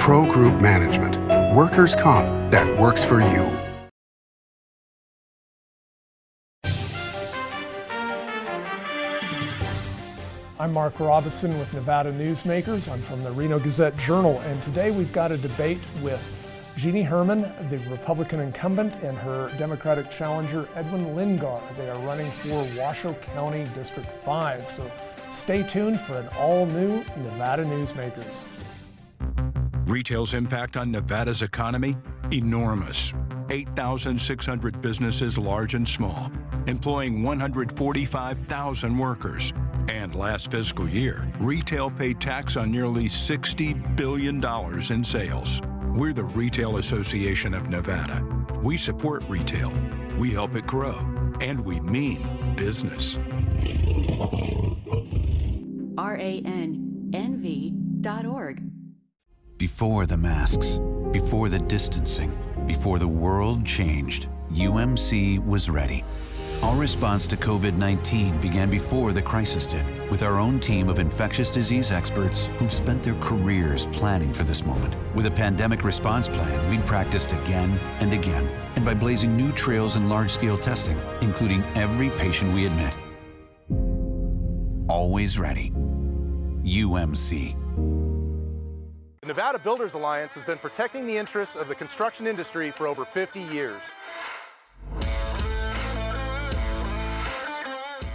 Pro Group Management. Workers' comp that works for you. I'm Mark Robison with Nevada Newsmakers. I'm from the Reno Gazette Journal, and today we've got a debate with Jeanne Herman, the Republican incumbent, and her Democratic challenger, Edwin Lyngar. They are running for Washoe County District 5, so stay tuned for an all-new Nevada Newsmakers. Retail's impact on Nevada's economy? Enormous. 8,600 businesses, large and small, employing 145,000 workers. And last fiscal year, retail paid tax on nearly $60 billion in sales. We're the Retail Association of Nevada. We support retail, we help it grow, and we mean business. RANNV.org. Before the masks, before the distancing, before the world changed, UMC was ready. Our response to COVID-19 began before the crisis did, with our own team of infectious disease experts who've spent their careers planning for this moment. With a pandemic response plan, we'd practiced again and again, and by blazing new trails in large-scale testing, including every patient we admit. Always ready. UMC. The Nevada Builders Alliance has been protecting the interests of the construction industry for over 50 years.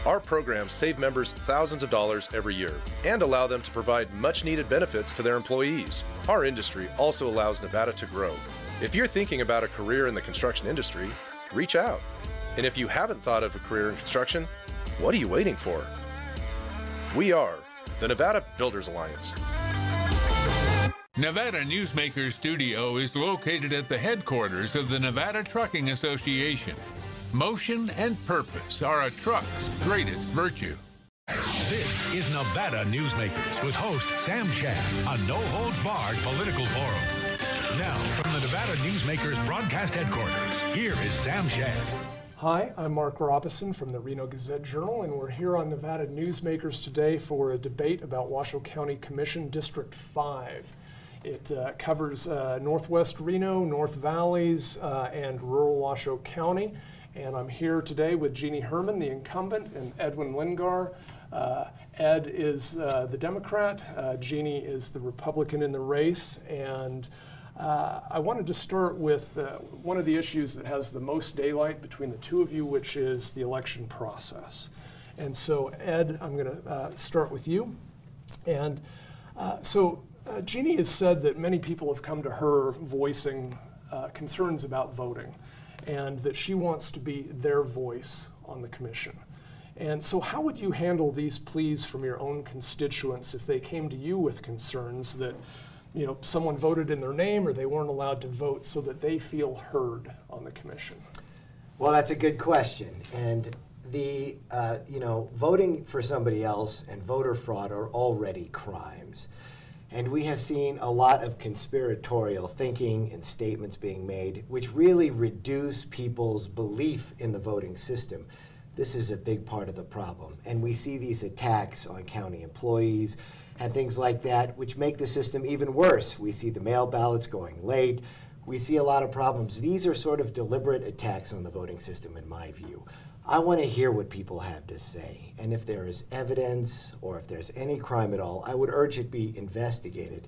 Our programs save members thousands of dollars every year and allow them to provide much-needed benefits to their employees. Our industry also allows Nevada to grow. If you're thinking about a career in the construction industry, reach out. And if you haven't thought of a career in construction, what are you waiting for? We are the Nevada Builders Alliance. Nevada Newsmakers Studio is located at the headquarters of the Nevada Trucking Association. Motion and purpose are a truck's greatest virtue. This is Nevada Newsmakers with host Sam Shad, a no-holds-barred political forum. Now, from the Nevada Newsmakers broadcast headquarters, here is Sam Shad. Hi, I'm Mark Robison from the Reno Gazette Journal, and we're here on Nevada Newsmakers today for a debate about Washoe County Commission District 5. It covers Northwest Reno, North Valleys, and rural Washoe County. And I'm here today with Jeanne Herman, the incumbent, and Edwin Lyngar. Ed is the Democrat, Jeanne is the Republican in the race, and I wanted to start with one of the issues that has the most daylight between the two of you, which is the election process. And so, Ed, I'm going to start with you. And Jeanne has said that many people have come to her voicing concerns about voting, and that she wants to be their voice on the commission. And so how would you handle these pleas from your own constituents if they came to you with concerns that, you know, someone voted in their name or they weren't allowed to vote, so that they feel heard on the commission? Well, that's a good question. And the, voting for somebody else and voter fraud are already crimes. And we have seen a lot of conspiratorial thinking and statements being made, which really reduce people's belief in the voting system. This is a big part of the problem. And we see these attacks on county employees and things like that, which make the system even worse. We see the mail ballots going late. We see a lot of problems. These are sort of deliberate attacks on the voting system, in my view. I want to hear what people have to say, and if there is evidence or if there's any crime at all, I would urge it be investigated.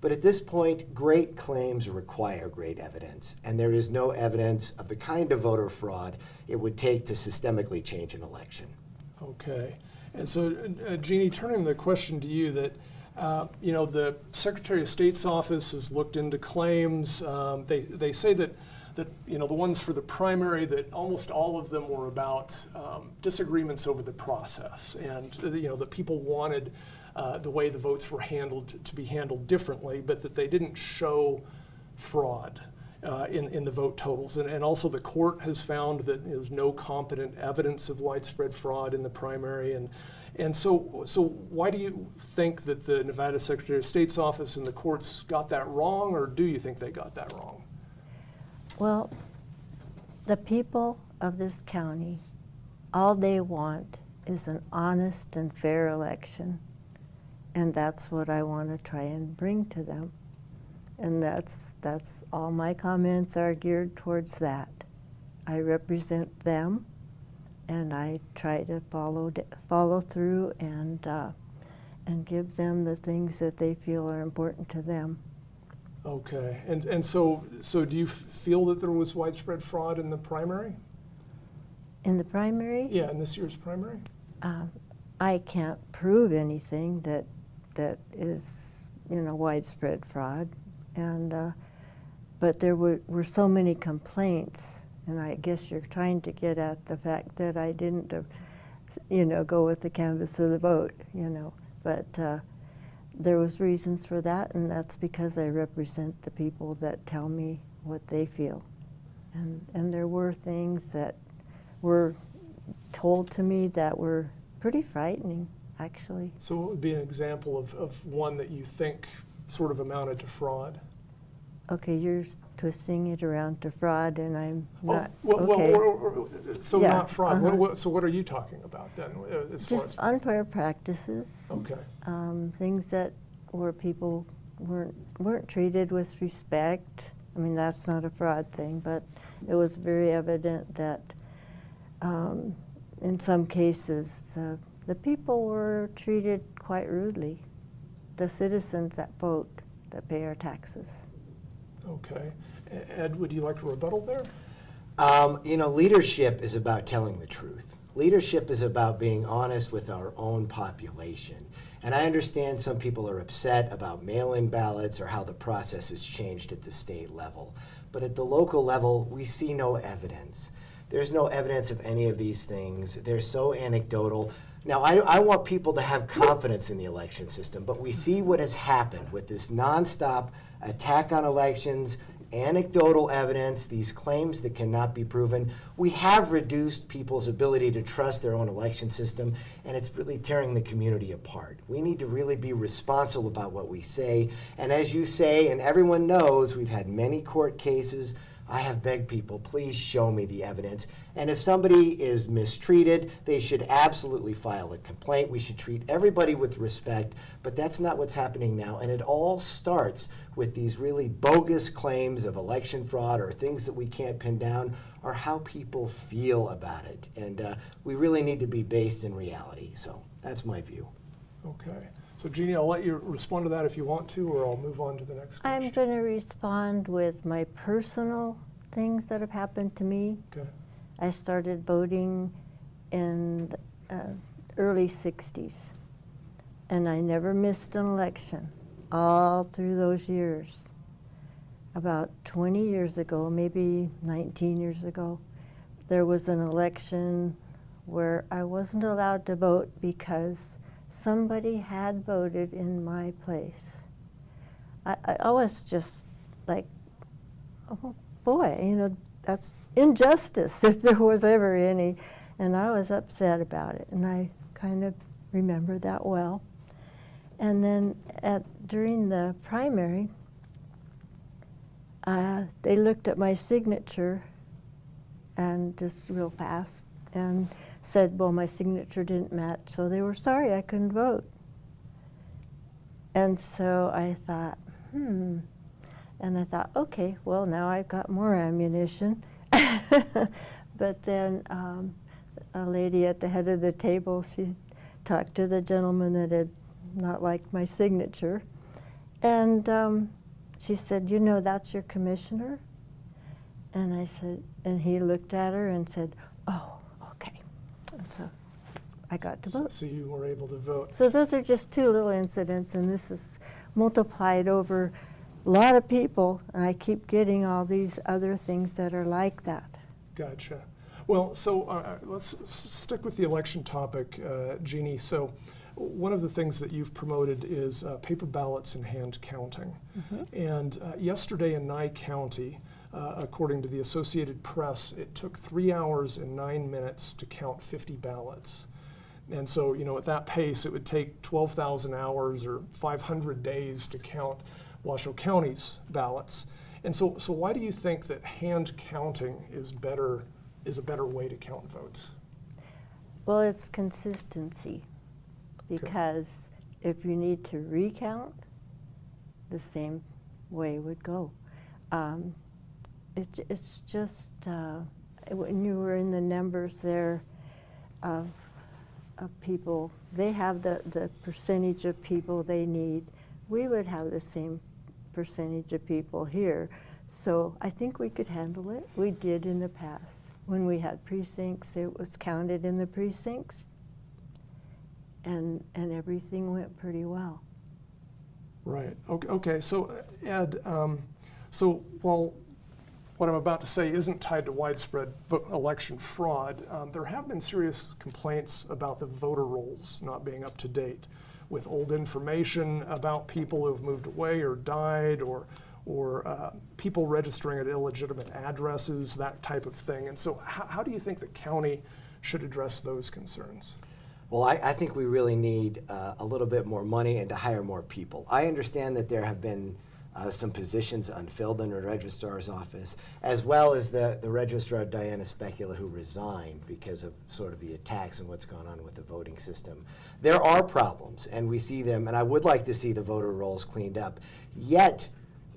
But at this point, great claims require great evidence, and there is no evidence of the kind of voter fraud it would take to systemically change an election. Okay, and so Jeanne, turning the question to you, that the Secretary of State's office has looked into claims. They say that the ones for the primary, that almost all of them were about disagreements over the process, and that people wanted the way the votes were handled to be handled differently, but that they didn't show fraud in the vote totals. And also the court has found that there's no competent evidence of widespread fraud in the primary. And so why do you think that the Nevada Secretary of State's office and the courts got that wrong, or do you think they got that wrong? Well, the people of this county, all they want is an honest and fair election, and that's what I want to try and bring to them. And that's all my comments are geared towards that. I represent them, and I try to follow through and give them the things that they feel are important to them. Okay, and so do you feel that there was widespread fraud in the primary? In the primary? Yeah, in this year's primary? I can't prove anything that is, widespread fraud, and but there were so many complaints, and I guess you're trying to get at the fact that I didn't, go with the canvass of the vote, but there was reasons for that, and that's because I represent the people that tell me what they feel, and there were things that were told to me that were pretty frightening, actually. So what would be an example of one that you think sort of amounted to fraud? Okay, you're twisting it around to fraud, and I'm not. So Yeah, not fraud. uh-huh. So what are you talking about then? Just unfair practices. Okay. Things where people weren't treated with respect. I mean, that's not a fraud thing, but it was very evident that in some cases the people were treated quite rudely. The citizens that vote, that pay our taxes. Okay. Ed, would you like a rebuttal there? Leadership is about telling the truth. Leadership is about being honest with our own population. And I understand some people are upset about mail-in ballots or how the process has changed at the state level. But at the local level, we see no evidence. There's no evidence of any of these things. They're so anecdotal. Now, I want people to have confidence in the election system, but we see what has happened with this nonstop attack on elections, anecdotal evidence, these claims that cannot be proven. We have reduced people's ability to trust their own election system, and it's really tearing the community apart. We need to really be responsible about what we say. And as you say, and everyone knows, we've had many court cases. I have begged people, please show me the evidence. And if somebody is mistreated, they should absolutely file a complaint. We should treat everybody with respect, but that's not what's happening now. And it all starts with these really bogus claims of election fraud or things that we can't pin down, or how people feel about it. And we really need to be based in reality. So that's my view. Okay. So Jeanne, I'll let you respond to that if you want to, or I'll move on to the next question. I'm going to respond with my personal things that have happened to me. Okay. I started voting in the early 60s, and I never missed an election all through those years. About 20 years ago, maybe 19 years ago, there was an election where I wasn't allowed to vote because somebody had voted in my place. I was just like, oh boy, that's injustice if there was ever any. And I was upset about it, and I kind of remember that well. And then during the primary, they looked at my signature and just real fast and said, well, my signature didn't match, so they were sorry I couldn't vote. And so I thought, and I thought, okay, well, now I've got more ammunition. But then a lady at the head of the table, she talked to the gentleman that had not liked my signature, and she said, that's your commissioner? And I said, and he looked at her and said, oh, okay. And so I got to vote. So you were able to vote. So those are just two little incidents, and this is multiplied over a lot of people, and I keep getting all these other things that are like that. Gotcha. Well, so let's stick with the election topic, Jeanne. So one of the things that you've promoted is paper ballots and hand counting. Mm-hmm. And yesterday in Nye County, according to the Associated Press, it took 3 hours and 9 minutes to count 50 ballots. And so, at that pace, it would take 12,000 hours or 500 days to count Washoe County's ballots. And so why do you think that hand counting is a better way to count votes? Well, it's consistency, because if you need to recount, the same way would go. It's just, when you were in the numbers there of people, they have the percentage of people they need. We would have the same percentage of people here. So I think we could handle it. We did in the past. When we had precincts, it was counted in the precincts, and everything went pretty well. Right. Okay. So, Ed, so while what I'm about to say isn't tied to widespread election fraud, there have been serious complaints about the voter rolls not being up to date, with old information about people who have moved away or died, or people registering at illegitimate addresses, that type of thing. And so how do you think the county should address those concerns? Well, I think we really need a little bit more money and to hire more people. I understand that there have been some positions unfilled in the registrar's office, as well as the registrar, Diana Specula, who resigned because of sort of the attacks and what's gone on with the voting system. There are problems, and we see them, and I would like to see the voter rolls cleaned up. Yet,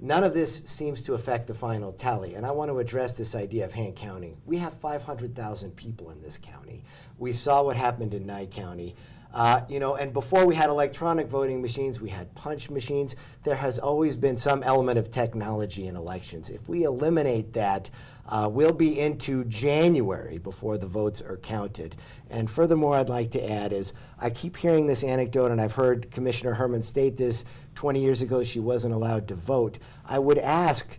none of this seems to affect the final tally, and I want to address this idea of hand counting. We have 500,000 people in this county. We saw what happened in Nye County. And before we had electronic voting machines, we had punch machines. There has always been some element of technology in elections. If we eliminate that, we'll be into January before the votes are counted. And furthermore, I'd like to add is, I keep hearing this anecdote, and I've heard Commissioner Herman state this 20 years ago, she wasn't allowed to vote. I would ask,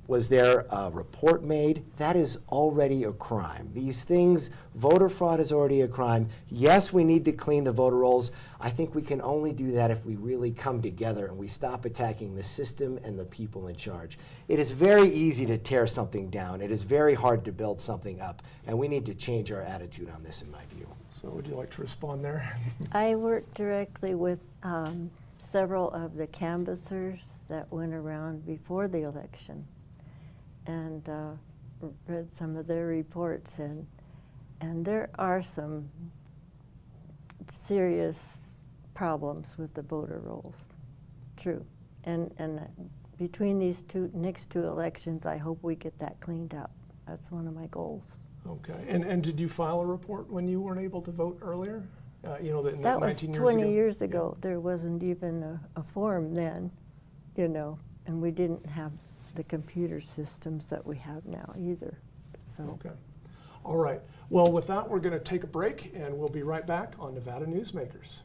was there a report made? That is already a crime. These things, voter fraud is already a crime. Yes, we need to clean the voter rolls. I think we can only do that if we really come together and we stop attacking the system and the people in charge. It is very easy to tear something down. It is very hard to build something up, and we need to change our attitude on this, in my view. So would you like to respond there? I worked directly with several of the canvassers that went around before the election, and read some of their reports, and there are some serious problems with the voter rolls. True. And between these next two elections, I hope we get that cleaned up. That's one of my goals. Okay. And did you file a report when you weren't able to vote earlier? That was 20 years ago. There wasn't even a form then, and we didn't have the computer systems that we have now either. So. Okay. All right. Well, with that, we're going to take a break, and we'll be right back on Nevada Newsmakers.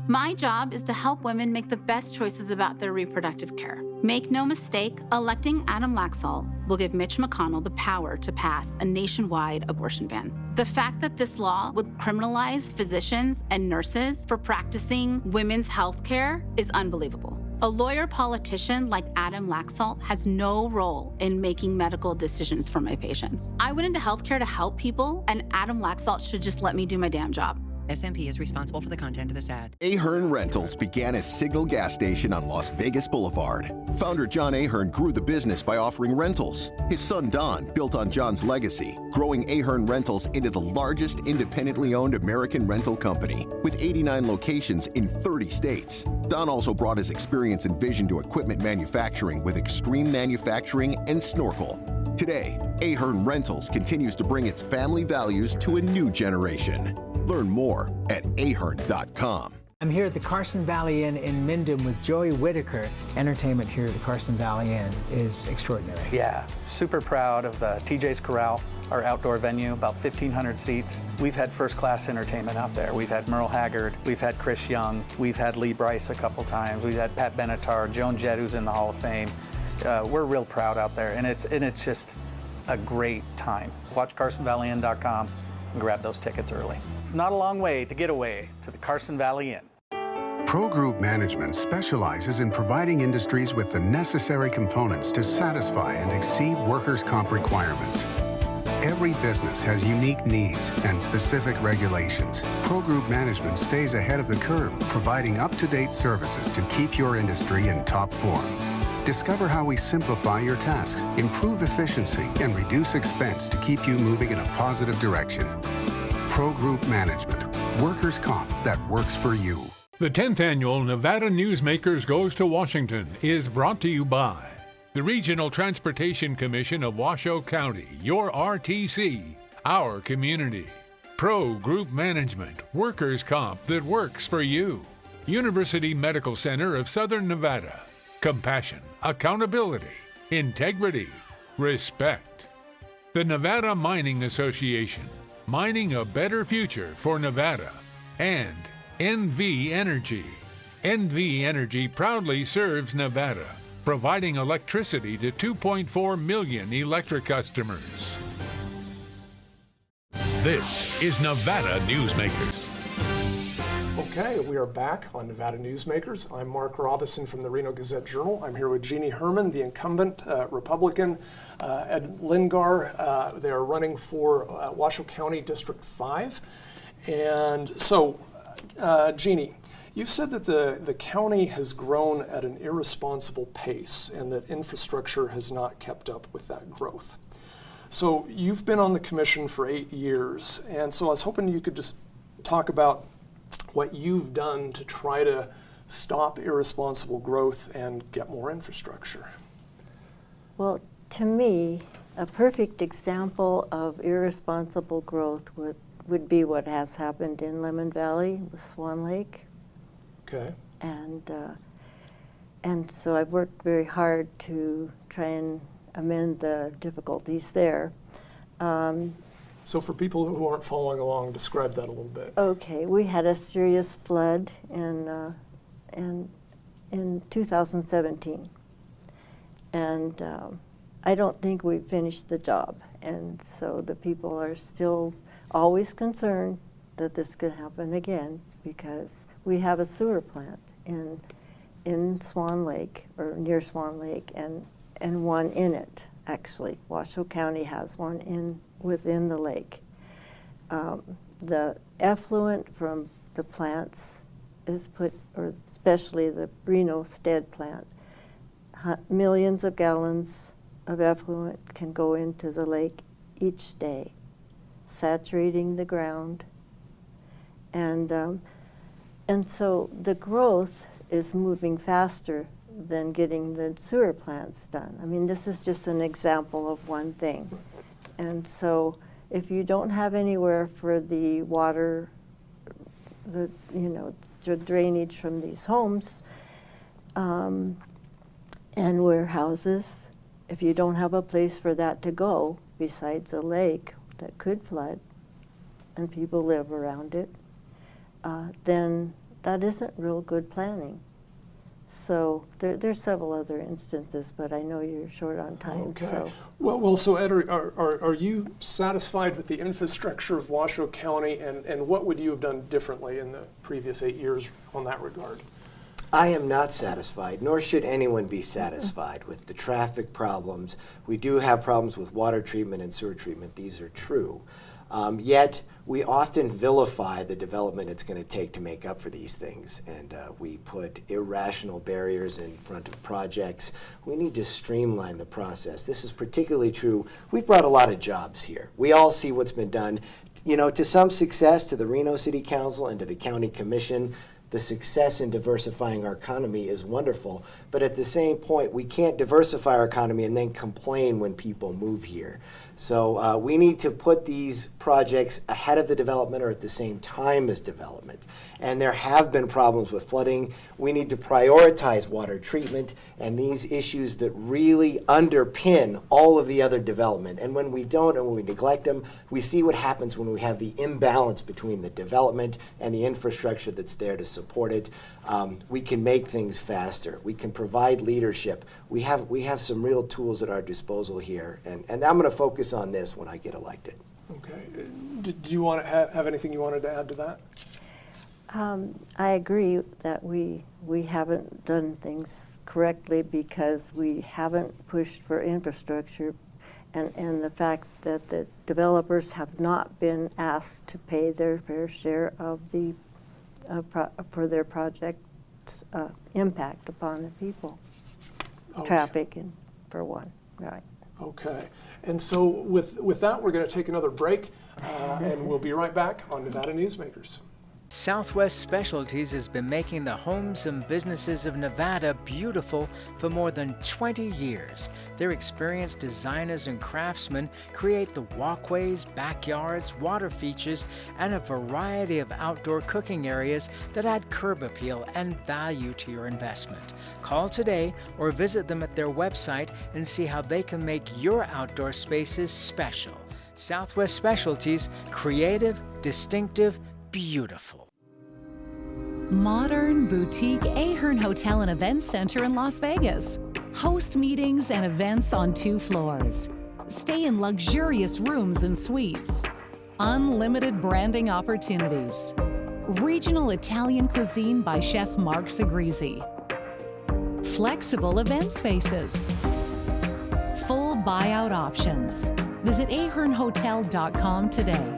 My job is to help women make the best choices about their reproductive care. Make no mistake, electing Adam Laxalt will give Mitch McConnell the power to pass a nationwide abortion ban. The fact that this law would criminalize physicians and nurses for practicing women's health care is unbelievable. A lawyer-politician like Adam Laxalt has no role in making medical decisions for my patients. I went into healthcare to help people, and Adam Laxalt should just let me do my damn job. SMP is responsible for the content of this ad. Ahern Rentals began as Signal Gas Station on Las Vegas Boulevard. Founder John Ahern grew the business by offering rentals. His son Don built on John's legacy, growing Ahern Rentals into the largest independently owned American rental company, with 89 locations in 30 states. Don also brought his experience and vision to equipment manufacturing with Extreme Manufacturing and Snorkel. Today, Ahern Rentals continues to bring its family values to a new generation. Learn more at ahern.com. I'm here at the Carson Valley Inn in Minden with Joey Whitaker. Entertainment here at the Carson Valley Inn is extraordinary. Yeah, super proud of the TJ's Corral, our outdoor venue, about 1,500 seats. We've had first-class entertainment out there. We've had Merle Haggard, we've had Chris Young, we've had Lee Brice a couple times, we've had Pat Benatar, Joan Jett, who's in the Hall of Fame. We're real proud out there, and it's just a great time. Watch CarsonValleyInn.com. and grab those tickets early. It's not a long way to get away to the Carson Valley Inn. Pro Group Management specializes in providing industries with the necessary components to satisfy and exceed workers' comp requirements. Every business has unique needs and specific regulations. Pro Group Management stays ahead of the curve, providing up-to-date services to keep your industry in top form. Discover how we simplify your tasks, improve efficiency, and reduce expense to keep you moving in a positive direction. Pro Group Management. Workers' comp that works for you. The 10th annual Nevada Newsmakers Goes to Washington is brought to you by the Regional Transportation Commission of Washoe County, your RTC, our community. Pro Group Management, workers' comp that works for you. University Medical Center of Southern Nevada. Compassion, accountability, integrity, respect. The Nevada Mining Association, mining a better future for Nevada. And NV Energy. NV Energy proudly serves Nevada, providing electricity to 2.4 million electric customers. This is Nevada Newsmakers. Okay, we are back on Nevada Newsmakers. I'm Mark Robison from the Reno Gazette Journal. I'm here with Jeanne Herman, the incumbent Republican, Edwin Lyngar. They are running for Washoe County District 5. And so, Jeanne, you've said that the county has grown at an irresponsible pace and that infrastructure has not kept up with that growth. So you've been on the commission for 8 years, and so I was hoping you could just talk about what you've done to try to stop irresponsible growth and get more infrastructure. Well, to me, a perfect example of irresponsible growth would be what has happened in Lemon Valley with Swan Lake. Okay. And so I've worked very hard to try and amend the difficulties there. So for people who aren't following along, describe that a little bit. Okay, we had a serious flood in 2017, and I don't think we finished the job, and so the people are still always concerned that this could happen again because we have a sewer plant in Swan Lake, or near Swan Lake, and one in it, actually. Washoe County has one within the lake. The effluent from the plants is put, or especially the Reno Stead plant, millions of gallons of effluent can go into the lake each day, saturating the ground. And so the growth is moving faster than getting the sewer plants done. I mean, this is just an example of one thing. And so if you don't have anywhere for the water, the drainage from these homes and warehouses, if you don't have a place for that to go besides a lake that could flood and people live around it, then that isn't real good planning. So there's several other instances, but I know you're short on time. Okay. So. Well, so Ed, are you satisfied with the infrastructure of Washoe County, and what would you have done differently in the previous 8 years on that regard? I am not satisfied, nor should anyone be satisfied with the traffic problems. We do have problems with water treatment and sewer treatment. These are true. Yet we often vilify the development it's going to take to make up for these things, and we put irrational barriers in front of projects. We need to streamline the process. This is particularly true. We've brought a lot of jobs here. We all see what's been done, to some success to the Reno City Council and to the County Commission. The success in diversifying our economy is wonderful, but at the same point, we can't diversify our economy and then complain when people move here. So we need to put these projects ahead of the development or at the same time as development. And there have been problems with flooding. We need to prioritize water treatment and these issues that really underpin all of the other development. And when we don't and when we neglect them, we see what happens when we have the imbalance between the development and the infrastructure that's there to support it. We can make things faster. We can provide leadership. We have some real tools at our disposal here. And I'm going to focus on this when I get elected. Okay. Did you want to have anything you wanted to add to that? I agree that we haven't done things correctly because we haven't pushed for infrastructure, and the fact that the developers have not been asked to pay their fair share of the for their project's impact upon the people. Okay. Traffic, and for one, right. Okay, and so with that, we're going to take another break, and we'll be right back on Nevada Newsmakers. Southwest Specialties has been making the homes and businesses of Nevada beautiful for more than 20 years. Their experienced designers and craftsmen create the walkways, backyards, water features, and a variety of outdoor cooking areas that add curb appeal and value to your investment. Call today or visit them at their website and see how they can make your outdoor spaces special. Southwest Specialties, creative, distinctive, beautiful. Modern boutique Ahern Hotel and Events Center in Las Vegas. Host meetings and events on 2 floors. Stay in luxurious rooms and suites. Unlimited branding opportunities. Regional Italian cuisine by Chef Mark Segrisi. Flexible event spaces. Full buyout options. Visit ahernhotel.com today.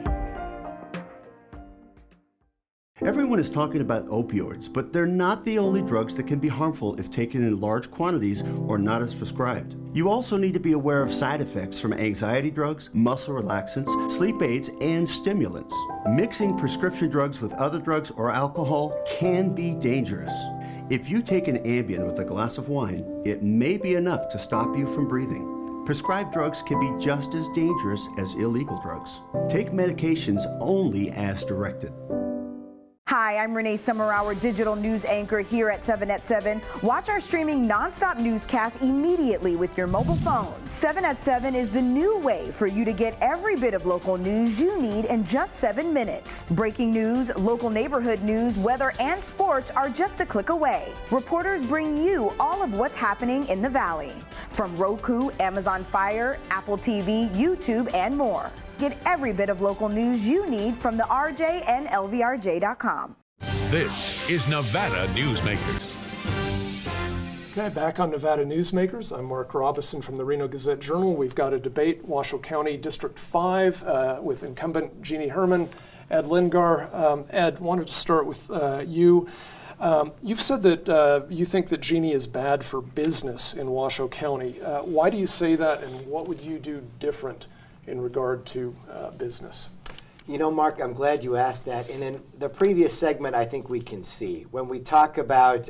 Everyone is talking about opioids, but they're not the only drugs that can be harmful if taken in large quantities or not as prescribed. You also need to be aware of side effects from anxiety drugs, muscle relaxants, sleep aids, and stimulants. Mixing prescription drugs with other drugs or alcohol can be dangerous. If you take an Ambien with a glass of wine, it may be enough to stop you from breathing. Prescribed drugs can be just as dangerous as illegal drugs. Take medications only as directed. Hi, I'm Renee Summerhour, digital news anchor here at 7 at 7. Watch our streaming nonstop newscast immediately with your mobile phone. 7 at 7 is the new way for you to get every bit of local news you need in just 7 minutes. Breaking news, local neighborhood news, weather, and sports are just a click away. Reporters bring you all of what's happening in the Valley. From Roku, Amazon Fire, Apple TV, YouTube, and more. Get every bit of local news you need from the RJ and LVRJ.com. This is Nevada Newsmakers. Okay, back on Nevada Newsmakers. I'm Mark Robison from the Reno Gazette Journal. We've got a debate, Washoe County District 5, with incumbent Jeanne Herman, Ed Lyngar. Ed, wanted to start with you. You've said that you think that Jeanne is bad for business in Washoe County. Why do you say that, and what would you do different in regard to business? You know, Mark, I'm glad you asked that. And in the previous segment, I think we can see when we talk about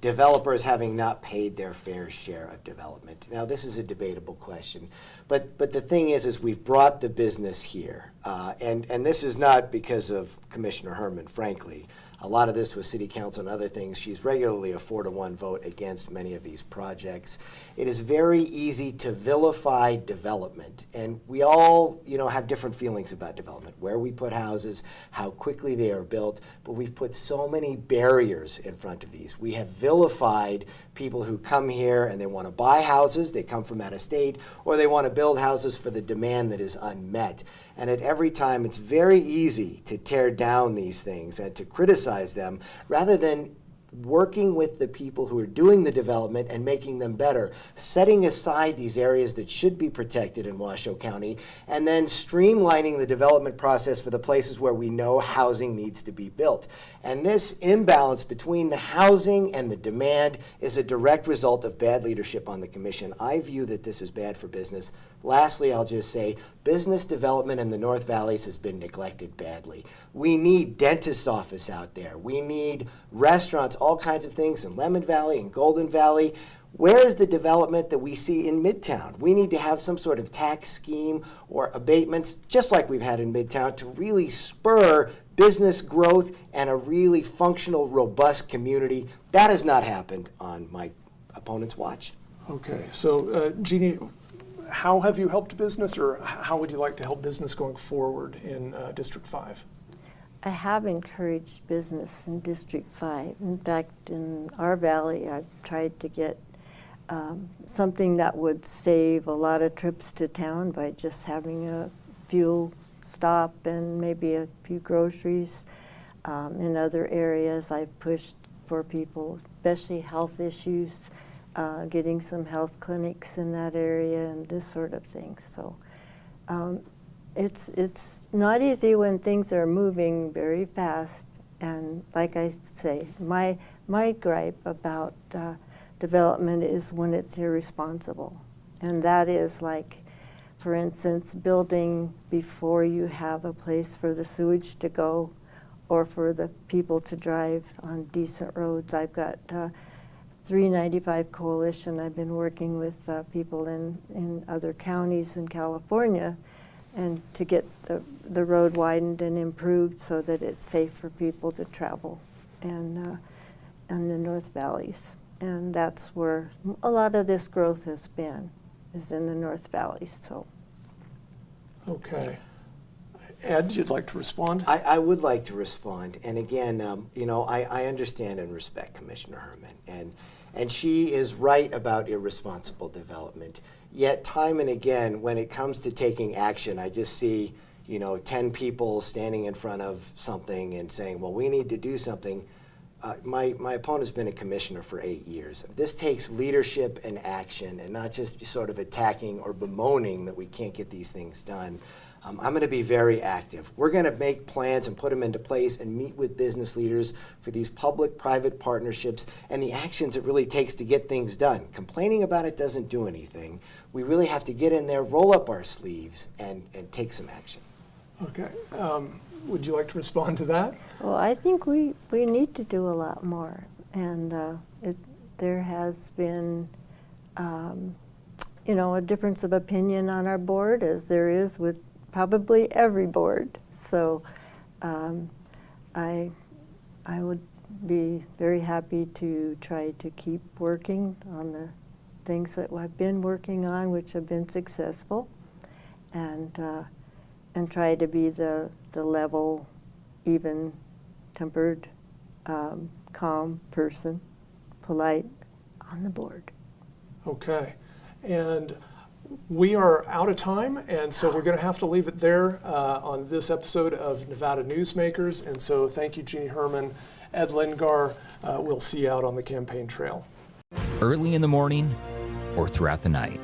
developers having not paid their fair share of development. Now, this is a debatable question, but the thing is we've brought the business here, and this is not because of Commissioner Herman, frankly. A lot of this was city council and other things. She's regularly a 4-to-1 vote against many of these projects. It is very easy to vilify development, and we all, have different feelings about development, where we put houses, how quickly they are built, but we've put so many barriers in front of these. We have vilified people who come here and they want to buy houses, they come from out of state, or they want to build houses for the demand that is unmet. And at every time, it's very easy to tear down these things and to criticize them rather than working with the people who are doing the development and making them better, setting aside these areas that should be protected in Washoe County, and then streamlining the development process for the places where we know housing needs to be built. And this imbalance between the housing and the demand is a direct result of bad leadership on the commission. I view that this is bad for business. Lastly, I'll just say business development in the North Valleys has been neglected badly. We need dentist's office out there. We need restaurants, all kinds of things in Lemon Valley and Golden Valley. Where is the development that we see in Midtown? We need to have some sort of tax scheme or abatements, just like we've had in Midtown, to really spur business growth and a really functional, robust community. That has not happened on my opponent's watch. Okay, so Jeanne, how have you helped business, or how would you like to help business going forward in District 5? I have encouraged business in District 5. In fact, in our valley, I've tried to get something that would save a lot of trips to town by just having a fuel stop and maybe a few groceries. In other areas, I've pushed for people, especially health issues, getting some health clinics in that area and this sort of thing. So it's not easy when things are moving very fast. And like I say, my gripe about development is when it's irresponsible. And that is like, for instance, building before you have a place for the sewage to go, or for the people to drive on decent roads. I've got 395 Coalition. I've been working with people in other counties in California and to get the road widened and improved so that it's safe for people to travel and the North Valleys. And that's where a lot of this growth has been, is in the North Valleys. So. Okay. Ed, you'd like to respond? I would like to respond. And again, I understand and respect Commissioner Herman. And she is right about irresponsible development. Yet time and again, when it comes to taking action, I just see, 10 people standing in front of something and saying, well, we need to do something. My opponent's been a commissioner for 8 years. This takes leadership and action and not just sort of attacking or bemoaning that we can't get these things done. I'm going to be very active. We're going to make plans and put them into place and meet with business leaders for these public-private partnerships and the actions it really takes to get things done. Complaining about it doesn't do anything. We really have to get in there, roll up our sleeves, and take some action. Okay. Would you like to respond to that? Well, I think we need to do a lot more. And there has been, a difference of opinion on our board, as there is with probably every board. So I would be very happy to try to keep working on the things that I've been working on, which have been successful, and try to be the level, even-tempered, calm person, polite on the board. Okay. And we are out of time, and so we're going to have to leave it there on this episode of Nevada Newsmakers. And so thank you, Jeanne Herman, Ed Lyngar. We'll see you out on the campaign trail. Early in the morning or throughout the night,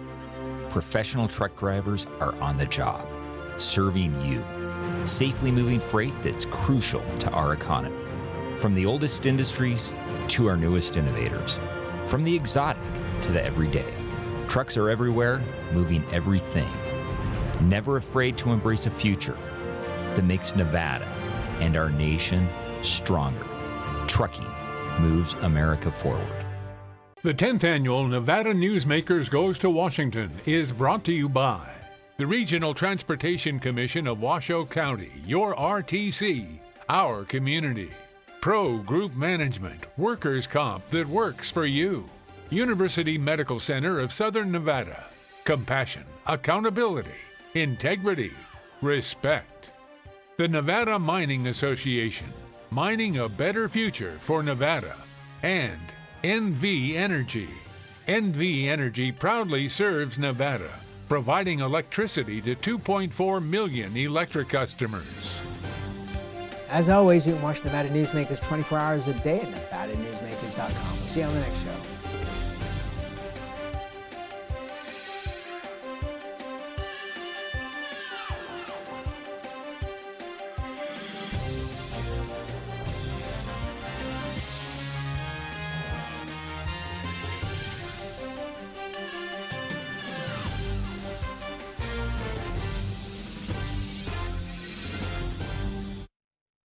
professional truck drivers are on the job, serving you, safely moving freight that's crucial to our economy. From the oldest industries to our newest innovators, from the exotic to the everyday. Trucks are everywhere, moving everything. Never afraid to embrace a future that makes Nevada and our nation stronger. Trucking moves America forward. The 10th annual Nevada Newsmakers Goes to Washington is brought to you by the Regional Transportation Commission of Washoe County, your RTC, our community. Pro Group Management, workers' comp that works for you. University Medical Center of Southern Nevada. Compassion, accountability, integrity, respect. The Nevada Mining Association, mining a better future for Nevada. And NV Energy. NV Energy proudly serves Nevada, providing electricity to 2.4 million electric customers. As always, you can watch Nevada Newsmakers 24 hours a day at NevadaNewsmakers.com. We'll see you on the next show.